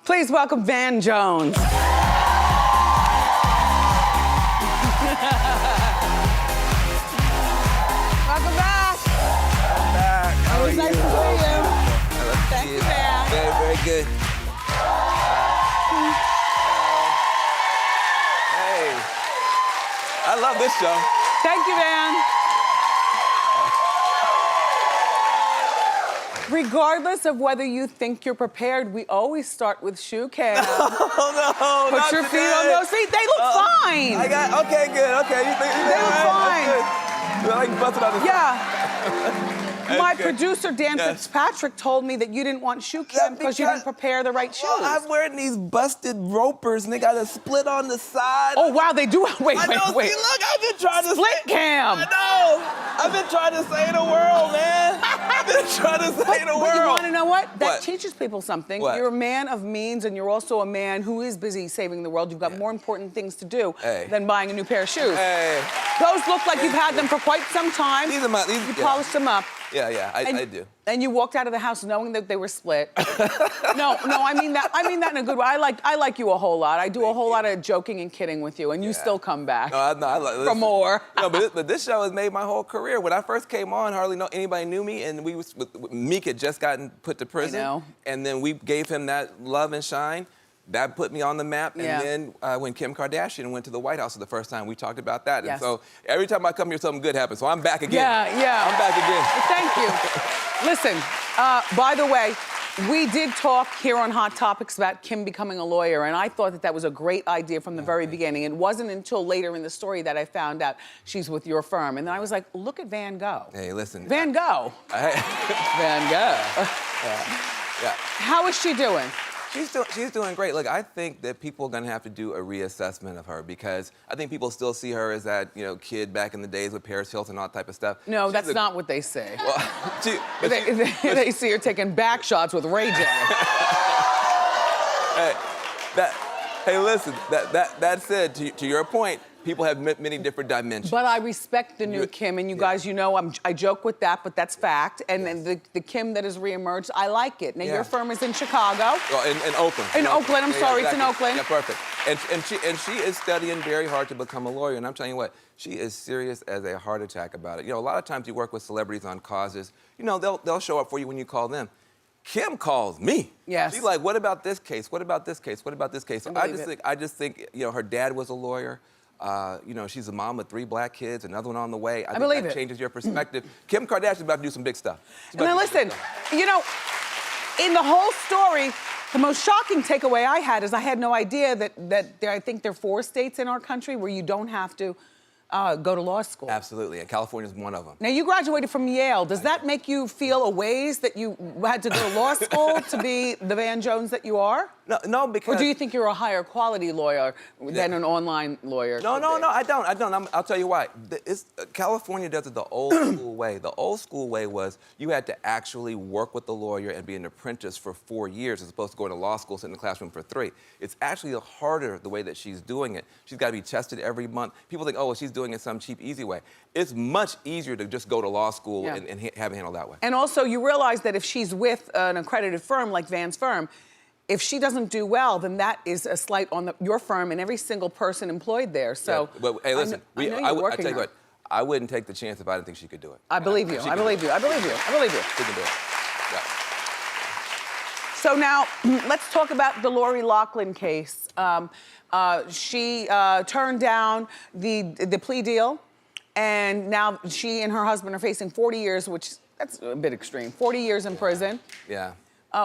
Please welcome Van Jones. Welcome back. I'm back. How are you? Nice to see you. Thank you, Van. Very, very good. Hey. I love this show. Thank you, Van. Regardless of whether you think you're prepared, we always start with shoe cam. Oh, no, Put not your today. feet on those feet. They look fine. Okay, good. Okay, you think They look fine. You like busted on the Yeah. My good. producer, Dan Yes. Fitzpatrick, told me that you didn't want shoe cam because you didn't prepare the right shoes. Well, I'm wearing these busted ropers and they got a split on the side. Oh, wow, they do. Wait. I know, see, look, I've been trying to Split cam. I know. I've been trying to save the world, man. I've been trying to save the world. But you want to know what? That What? teaches people something. What? You're a man of means, and you're also a man who is busy saving the world. You've got more important things to do than buying a new pair of shoes. Hey. Those look like you've had them for quite some time. These are my, You polished them up. Yeah, I do. And you walked out of the house knowing that they were split. No, I mean that in a good way. I like you a whole lot. I do a whole lot of joking and kidding with you, and you still come back for more. No, but this show has made my whole career. When I first came on, hardly anybody knew me, and Meek had just gotten put to prison. I know. And then we gave him that love and shine. That put me on the map. Yeah. And then when Kim Kardashian went to the White House for the first time, we talked about that. Yes. And so every time I come here, something good happens. So I'm back again. Yeah. I'm back again. Thank you. Listen, by the way, we did talk here on Hot Topics about Kim becoming a lawyer, and I thought that was a great idea from the very beginning. It wasn't until later in the story that I found out she's with your firm. And then I was like, look at Van Gogh. Hey, listen. Van Gogh. Van Gogh. Yeah. How is she doing? She's doing great. Look, I think that people are gonna have to do a reassessment of her because I think people still see her as that, kid back in the days with Paris Hilton and all that type of stuff. No, that's not what they say. Well, They see her taking back shots with Ray J. Hey, listen, that said, to your point, people have many different dimensions. But I respect the new Kim, and you guys, I joke with that, but that's fact. And then the Kim that has reemerged, I like it. Now, your firm is in Chicago. Well, in Oakland. In Oakland, I'm sorry, exactly. it's in Oakland. Yeah, perfect. And she is studying very hard to become a lawyer. And I'm telling you what, she is serious as a heart attack about it. A lot of times you work with celebrities on causes. They'll show up for you when you call them. Kim calls me. Yes. She's like, what about this case? What about this case? What about this case? So I just think, her dad was a lawyer. She's a mom with 3 black kids, another one on the way. I think that changes your perspective. Kim Kardashian's about to do some big stuff. And then listen, in the whole story, the most shocking takeaway I had is I had no idea that I think there are 4 states in our country where you don't have to go to law school. Absolutely, and California's one of them. Now, you graduated from Yale. Does that make you feel a ways that you had to go to law school to be the Van Jones that you are? No, because... Or do you think you're a higher quality lawyer than an online lawyer? No, I don't. I'll tell you why. California does it the old school way. The old school way was you had to actually work with the lawyer and be an apprentice for 4 years as opposed to going to law school, sit in the classroom for 3. It's actually harder the way that she's doing it. She's got to be tested every month. People think, oh, well, she's doing it some cheap, easy way. It's much easier to just go to law school and have it handled that way. And also, you realize that if she's with an accredited firm like Van's firm, if she doesn't do well, then that is a slight on your firm and every single person employed there. So, but hey, listen, I tell you what, I wouldn't take the chance if I didn't think she could do it. I believe you. I believe you. She can do it. Yeah. So now, let's talk about the Loughlin case. She turned down the plea deal, and now she and her husband are facing 40 years, which that's a bit extreme. 40 years in prison. Yeah.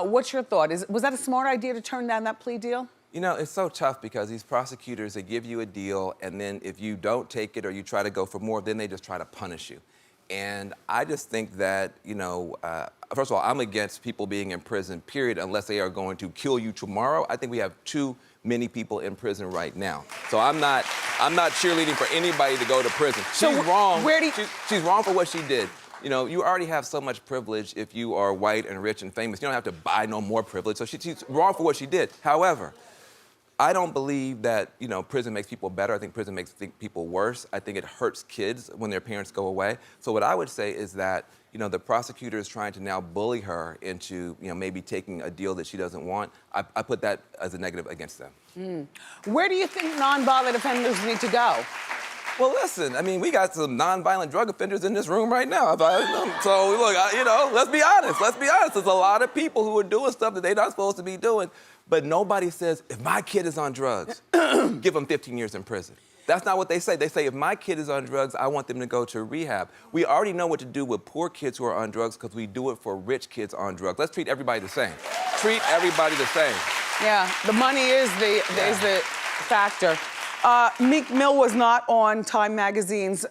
What's your thought? Was that a smart idea to turn down that plea deal? It's so tough because these prosecutors, they give you a deal, and then if you don't take it or you try to go for more, then they just try to punish you. And I just think that, first of all, I'm against people being in prison, period, unless they are going to kill you tomorrow. I think we have too many people in prison right now. So I'm not cheerleading for anybody to go to prison. She's wrong. She's wrong for what she did. You already have so much privilege if you are white and rich and famous. You don't have to buy no more privilege. So she's wrong for what she did. However, I don't believe that, prison makes people better. I think prison makes people worse. I think it hurts kids when their parents go away. So what I would say is that you know, the prosecutor is trying to now bully her into, you know, maybe taking a deal that she doesn't want. I put that as a negative against them. Where do you think nonviolent offenders need to go? Well, listen, I mean, we got some nonviolent drug offenders in this room right now. So, look, you know, let's be honest. Let's be honest. There's a lot of people who are doing stuff that they're not supposed to be doing. But nobody says, if my kid is on drugs, give them 15 years in prison. That's not what they say. They say, if my kid is on drugs, I want them to go to rehab. We already know what to do with poor kids who are on drugs because we do it for rich kids on drugs. Let's treat everybody the same. Treat everybody the same. Yeah, the money is the factor. Meek Mill was not on Time Magazine's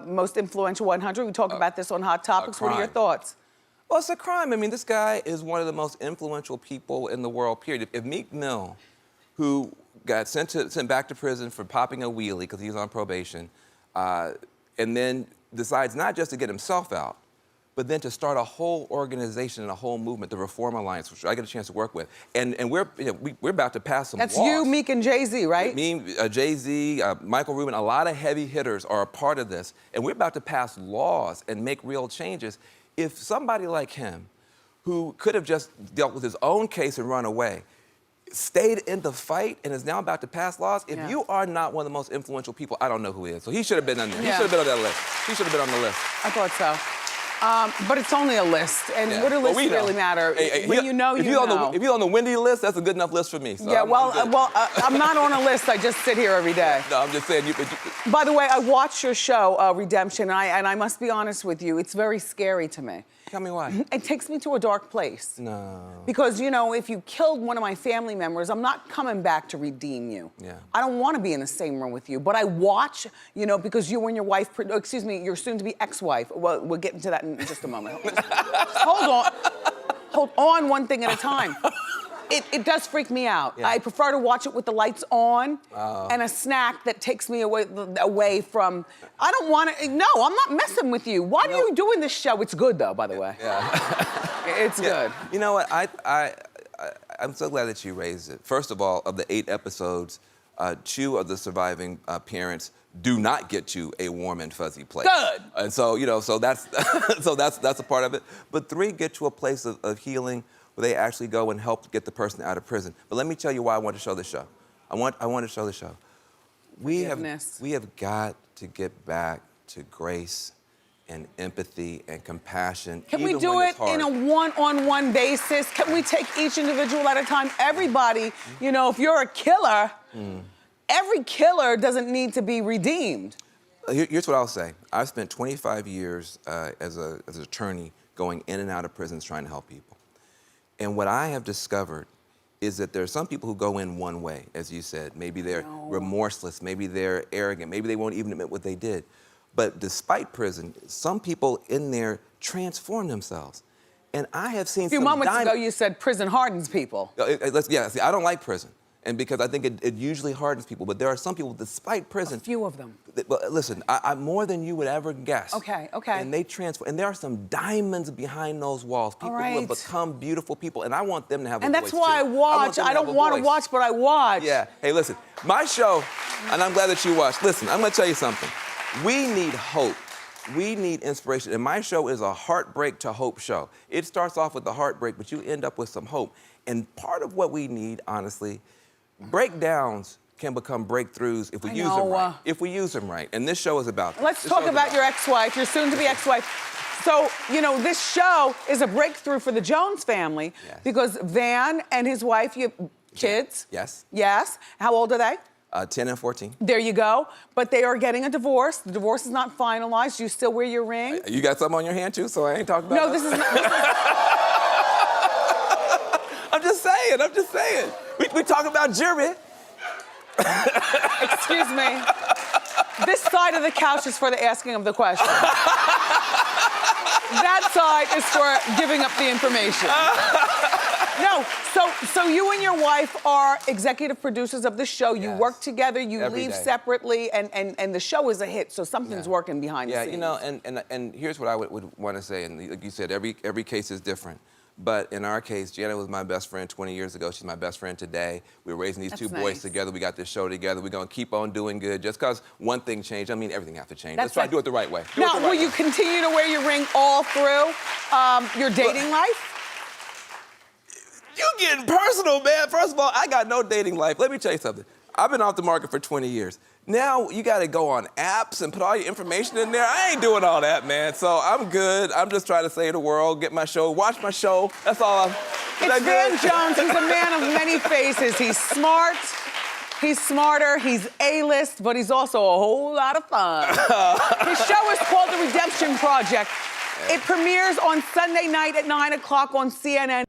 Most Influential 100. We talk about this on Hot Topics. What are your thoughts? Well, it's a crime. I mean, this guy is one of the most influential people in the world, period. If Meek Mill, who got sent back to prison for popping a wheelie because he was on probation, and then decides not just to get himself out, but then to start a whole organization and a whole movement, the Reform Alliance, which I get a chance to work with. And we're about to pass some laws. That's you, Meek, and Jay-Z, right? Me, Jay-Z, Michael Rubin, a lot of heavy hitters are a part of this. And we're about to pass laws and make real changes. If somebody like him, who could have just dealt with his own case and run away, stayed in the fight and is now about to pass laws, if you are not one of the most influential people, I don't know who is. So he should have been on there. He should have been on that list. He should have been on the list. I thought so. But it's only a list, and what do lists really matter? When you know, you know. If you're on the Wendy list, that's a good enough list for me. So yeah, I'm not on a list. I just sit here every day. No, I'm just saying. By the way, I watched your show, Redemption, and I must be honest with you, it's very scary to me. Tell me why. It takes me to a dark place. No. Because, you know, if you killed one of my family members, I'm not coming back to redeem you. Yeah. I don't want to be in the same room with you. But I watch, you know, because you and your wife, excuse me, your soon-to-be ex-wife. Well, we'll get into that in just a moment. Hold on one thing at a time. It does freak me out. Yeah. I prefer to watch it with the lights on and a snack that takes me away from, I don't want to, no, I'm not messing with you. Why are you doing this show? It's good though, by the way. Yeah. It's good. You know what, I'm so glad that you raised it. First of all, of the 8 episodes, 2 of the surviving parents do not get you a warm and fuzzy place. Good. And so, you know, so that's, that's a part of it. But 3 get to a place of healing where they actually go and help get the person out of prison. But let me tell you why I want to show this show. I want to show the show. We have got to get back to grace and empathy and compassion. Can we do it in a one-on-one basis? Can we take each individual at a time? Everybody, you know, if you're a killer, every killer doesn't need to be redeemed. Here's what I'll say. I've spent 25 years as an attorney going in and out of prisons trying to help people. And what I have discovered is that there are some people who go in one way, as you said. Maybe they're remorseless, maybe they're arrogant, maybe they won't even admit what they did. But despite prison, some people in there transform themselves. And I have seen a few moments ago you said prison hardens people. Yeah, see, I don't like prison. And because I think it usually hardens people. But there are some people, despite prison. A few of them. Well, listen, I'm more than you would ever guess. Okay. And they transform. And there are some diamonds behind those walls. People who have become beautiful people. And I want them to have a voice, and that's why I watch. I don't want to watch, but I watch. Yeah. Hey, listen, my show, and I'm glad that you watched. Listen, I'm going to tell you something. We need hope. We need inspiration. And my show is a heartbreak to hope show. It starts off with the heartbreak, but you end up with some hope. And part of what we need, honestly, breakdowns can become breakthroughs if we use them right. If we use them right. And this show is about that. Let's talk about your ex-wife, your soon-to-be ex-wife. So, you know, this show is a breakthrough for the Jones family because Van and his wife, you have kids. Yes. Yes. How old are they? 10 and 14. There you go. But they are getting a divorce. The divorce is not finalized. You still wear your ring. You got something on your hand, too, so I ain't talking about No, this is not. I'm just saying. We talk about jury. Excuse me. This side of the couch is for the asking of the question. That side is for giving up the information. No, so you and your wife are executive producers of the show. You work together, you leave separately, and the show is a hit, so something's working behind the scenes. Yeah, you know, and here's what I would want to say, and like you said, every case is different. But in our case, Janet was my best friend 20 years ago. She's my best friend today. We're raising these two boys together. We got this show together. We're going to keep on doing good. Just because one thing changed, I mean, everything has to change. Let's try to do it the right way. Now, will you continue to wear your ring all through your dating life? You getting personal, man. First of all, I got no dating life. Let me tell you something. I've been off the market for 20 years. Now you got to go on apps and put all your information in there. I ain't doing all that, man. So I'm good. I'm just trying to save the world, get my show, watch my show. That's all. It's Van Jones. He's a man of many faces. He's smart. He's smarter. He's A-list, but he's also a whole lot of fun. His show is called The Redemption Project. It premieres on Sunday night at 9 o'clock on CNN.